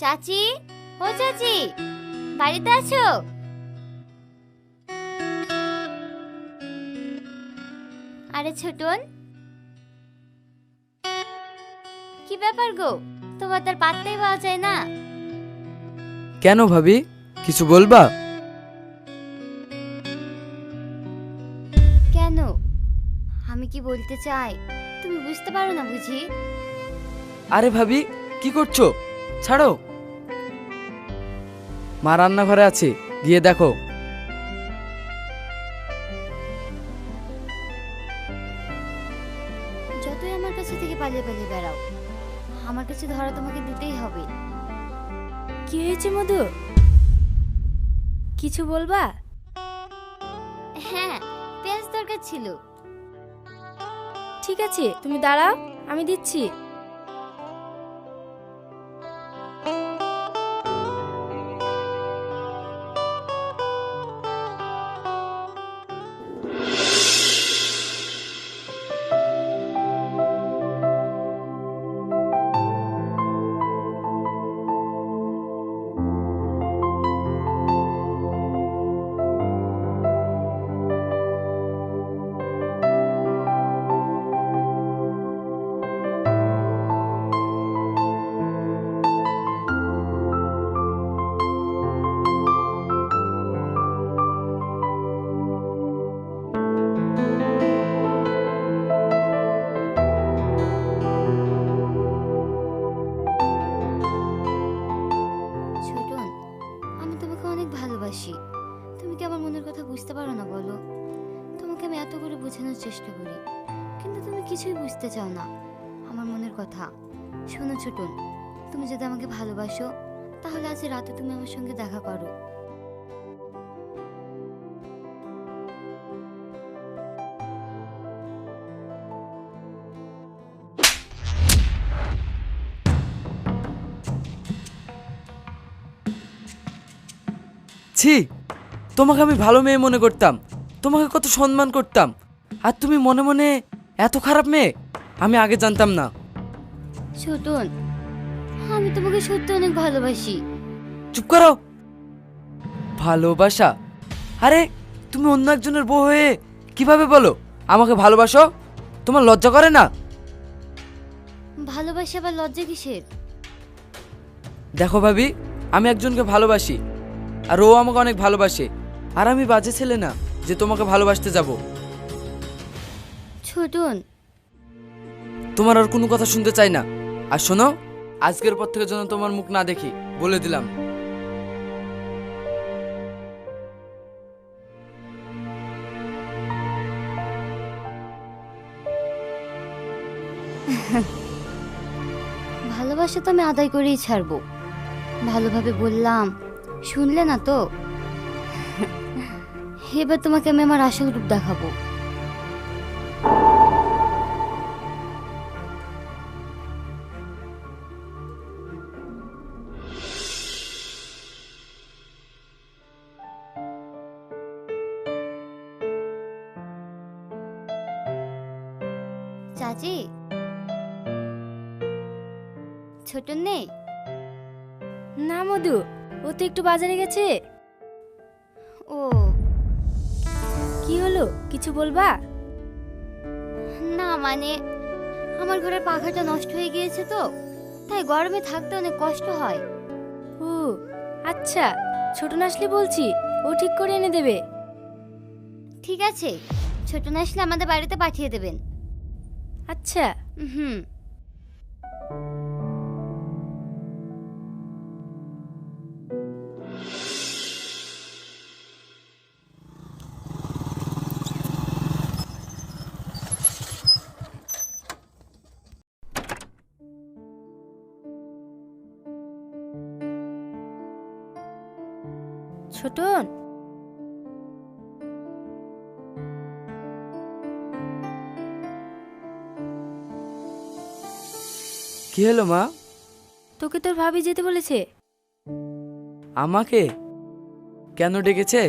চাচি, ও চাচি, বাড়িতে আছো? আরে ছোটন, কি ব্যাপার গো? তোমার তার পাত্তাই পাওয়া যায় না। কেন ভাবি, কিছু বলবা? কেন? আমি কি বলতে চাই তুমি বুঝতে পারো না বুঝি? আরে ভাবি, কি করছো? ছাড়ো। মা রান্নাঘরে আছে, গিয়ে দেখো। যতই আমার কাছে থেকে পালিয়ে পালিয়ে বেড়াও, আমার কাছে ধরা তোমাকে দিতেই হবে। কি হয়েছে মধু? কিছু বলবা? হ্যাঁ, পেঁয়াজ দরকার ছিল। ঠিক আছে, তুমি দাঁড়াও, আমি দিচ্ছি। ছোটন, আমি তোমাকে অনেক ভালোবাসি। তুমি কি আমার মনের কথা বুঝতে পারো না বলো? তোমাকে আমি এত করে বোঝানোর চেষ্টা করি, কিন্তু তুমি কিছুই বুঝতে চাও না আমার মনের কথা। শোনো ছোটন, তুমি যদি আমাকে ভালোবাসো তাহলে আজ রাতে তুমি আমার সঙ্গে দেখা করো। ছি, তোমাকে আমি ভালো মেয়ে মনে করতাম, তোমাকে কত সম্মান করতাম, আর তুমি মনে মনে এত খারাপ মেয়ে আমি আগে জানতাম না। ছোটন, আমি তোমাকে সত্যি অনেক ভালোবাসি। চুপ করো। ভালোবাসা? আরে তুমি অন্য একজনের বউ হয়ে কিভাবে বলো আমাকে ভালোবাসো? তোমার লজ্জা করে না? ভালোবাসা আবার লজ্জা কিসের? দেখো ভাবি, আমি একজনকে ভালোবাসি, আর ও আমাকে অনেক ভালোবাসে, আর আমি বাজে ছেলে না যে তোমাকে ভালোবাসতে যাব। ছোটন, তোমার আর কোনো কথা শুনতে চাই না। আর শোনো, আজকের পর থেকে যেন তোমার মুখ না দেখি, বলে দিলাম। ভালোবাসা তো আমি আদায় করেই ছাড়বো। ভালোভাবে বললাম, শুনলে না তো? এবার তোমাকে আমি আমার আসল রূপ দেখাবো। চাচি, ছোট নেই? না মধু, ও তো একটু বাজারে গেছে। ও, কি হলো, কিছু বলবা? না মানে আমার ঘরের পাখাটা নষ্ট হয়ে গিয়েছে তো, তাই গরমে থাকতে অনেক কষ্ট হয়। ও আচ্ছা, ছোট না আসলে বলছি, ও ঠিক করে এনে দেবে। ঠিক আছে, ছোট না আসলে আমাদের বাড়িতে পাঠিয়ে দেবেন। আচ্ছা। হুম। ছোটন, কি হলো মা? তোকে তোর ভাবি যেতে বলেছে। আমাকে কেন ডেকেছে?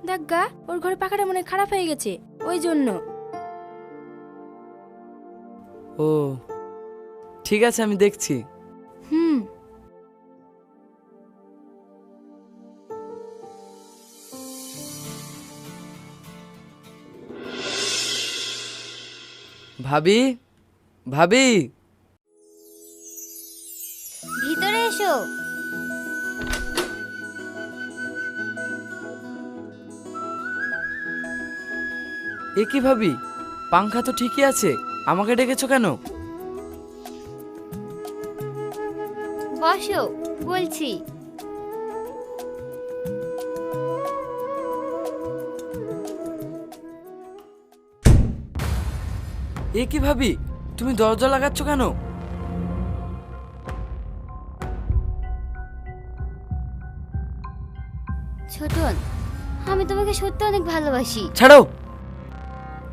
দেখ গা, ওর ঘরে পাখাটা মনে হয় খারাপ হয়ে গেছে, ওই জন্য। ও ঠিক আছে, আমি দেখছি। হুম। ভাবি, ভাবি, ভিতরে এসো। এ কি ভাবি, পাংখা তো ঠিকই আছে, আমাকে ডেকেছো কেন? বসো, বলছি। এ কি ভাবি, তুমি দরজা লাগাচ্ছ কেন? ছোটন, আমি তোমাকে সত্যি অনেক ভালোবাসি। ছাড়ো।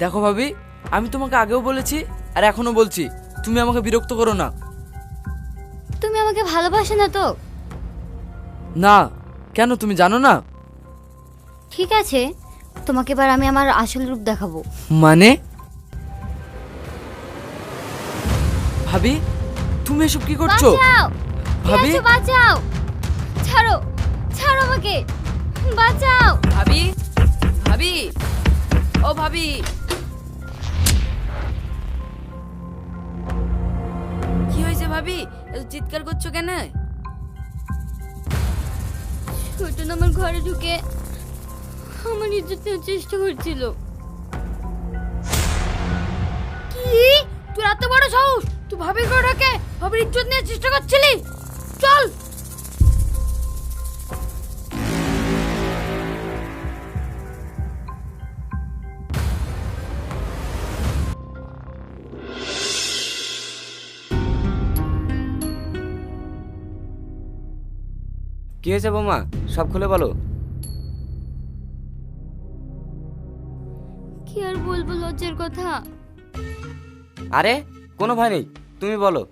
দেখো ভাবি, আমি তোমাকে আগেও বলেছি আর এখনো বলছি, তুমি আমাকে বিরক্ত করো না। তুমি আমাকে ভালোবাসো না তো? না। কেন, তুমি জানো না? ঠিক আছে, তোমাকে এবার আমি আমার আসল রূপ দেখাবো। মানে? ভাবি, তুমি এসব কি করছো? বাঁচাও! ভাবি, কে আছো? বাঁচাও! ছাড়ো, ছাড়ো আমাকে, বাঁচাও! ভাবি, ভাবি, ও ভাবি, কি হয়েছে ভাবি, এত চিৎকার করছো কেন? ছোটন আমার ঘরে ঢুকে আমার ইজ্জত নেওয়ার চেষ্টা করছিল। কি? তুই এত বড় সাহস? তুই ভাবির ঘরে ঢোকে ভাবির ইজ্জত নেওয়ার চেষ্টা করছিলি? চল। কি হয়েছে বৌমা, সব খুলে বলো। কি আর বলবো লজ্জার কথা। আরে কোনো ভয় নেই, তুমি বলো।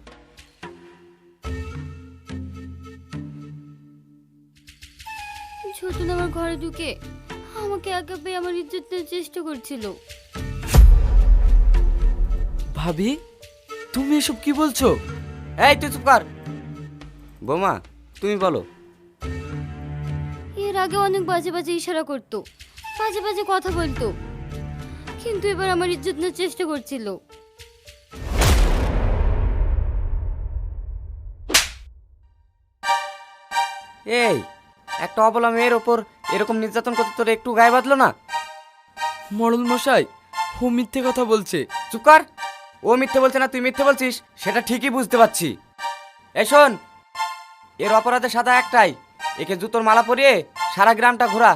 ছোটন আমার ঘরে ঢুকে আমাকে একা পেয়ে আমার ইজ্জত নেওয়ার চেষ্টা করছিল। ভাবি, তুমি এসব কি বলছো? এই তুই চুপ কর। বৌমা তুমি বলো। এর আগে অনেক বাজে বাজে ইশারা করতো, বাজে বাজে কথা বলতো, কিন্তু এবার আমার ইজ্জত নেওয়ার চেষ্টা করছিল। এই একটা অবলা মেয়ের ওপর এরকম নির্যাতন করতে তোর একটু গায়ে বাঁধলো না? মরল মশাই, ও মিথ্যে কথা বলছে। চুপ কর। ও মিথ্যে বলছে না তুই মিথ্যে বলছিস সেটা ঠিকই বুঝতে পারছি। এই শোন, এর অপরাধের সাদা একটাই, একে জুতোর মালা পরিয়ে সারা গ্রামটা ঘোরা।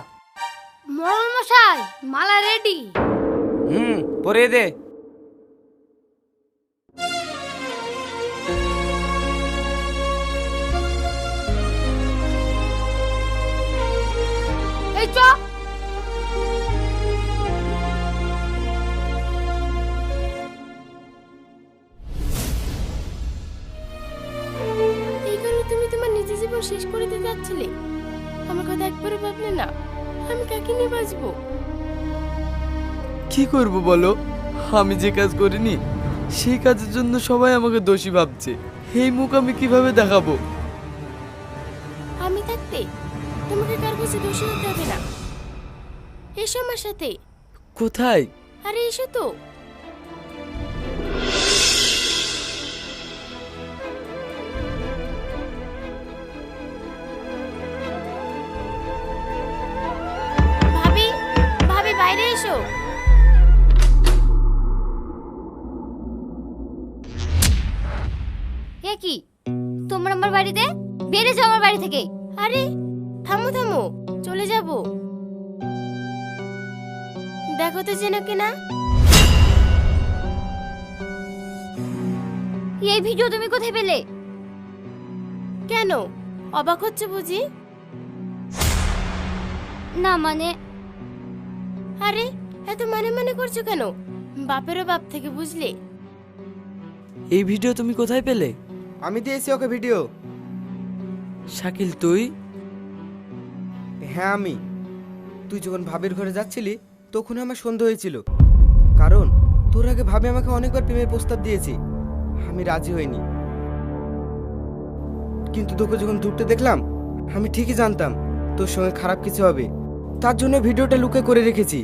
মরল মশাই, মালা রেডি। পরিয়ে দে। এই চ। এই কারণে তুমি তোমার নিজের জীবন শেষ করে দিতে যাচ্ছিলে? আমার কথা একবারও ভাবলে না? আমি কাকে নিয়ে বাঁচবো? কি করব বলো, আমি যে কাজ করিনি সেই কাজের জন্য সবাই আমাকে দোষী ভাবছে। এই মুখ আমি কিভাবে দেখাবো? আমি থাকতে তোমাকে কার কাছে দোষী হতে হবে না। এসো আমার সাথে। কোথায়? আরে এসো তো। ভাবি, ভাবি বাইরে এসো। এ কি, তোমরা আমার বাড়িতে? বেরিয়ে যাও আমার বাড়ি থেকে। আরে থামো থামো, চলে যাব। দেখো তো যেন কিনা। এই ভিডিও তুমি কোথায় পেলে? কেন, অবাক হচ্ছে বুঝি? না মানে, আরে এত মানে মানে করছো কেন? বাপেরও বাপ থেকে, বুঝলে? এই ভিডিও তুমি কোথায় পেলে? আমি দিয়েছি ওকে ভিডিও। শাকিল তুই? হ্যাঁ আমি। তুই যখন ভাবির ঘরে যাচ্ছিলি তখন আমার সন্দেহ হয়েছিল, কারণ তোর আগে ভাবি আমাকে অনেকবার প্রেমের প্রস্তাব দিয়েছে, আমি রাজি হইনি। কিন্তু তোকে যখন ঢুকতে দেখলাম আমি ঠিকই জানতাম তোর সঙ্গে খারাপ কিছু হবে, তার জন্য ভিডিওটা লুকিয়ে করে রেখেছি।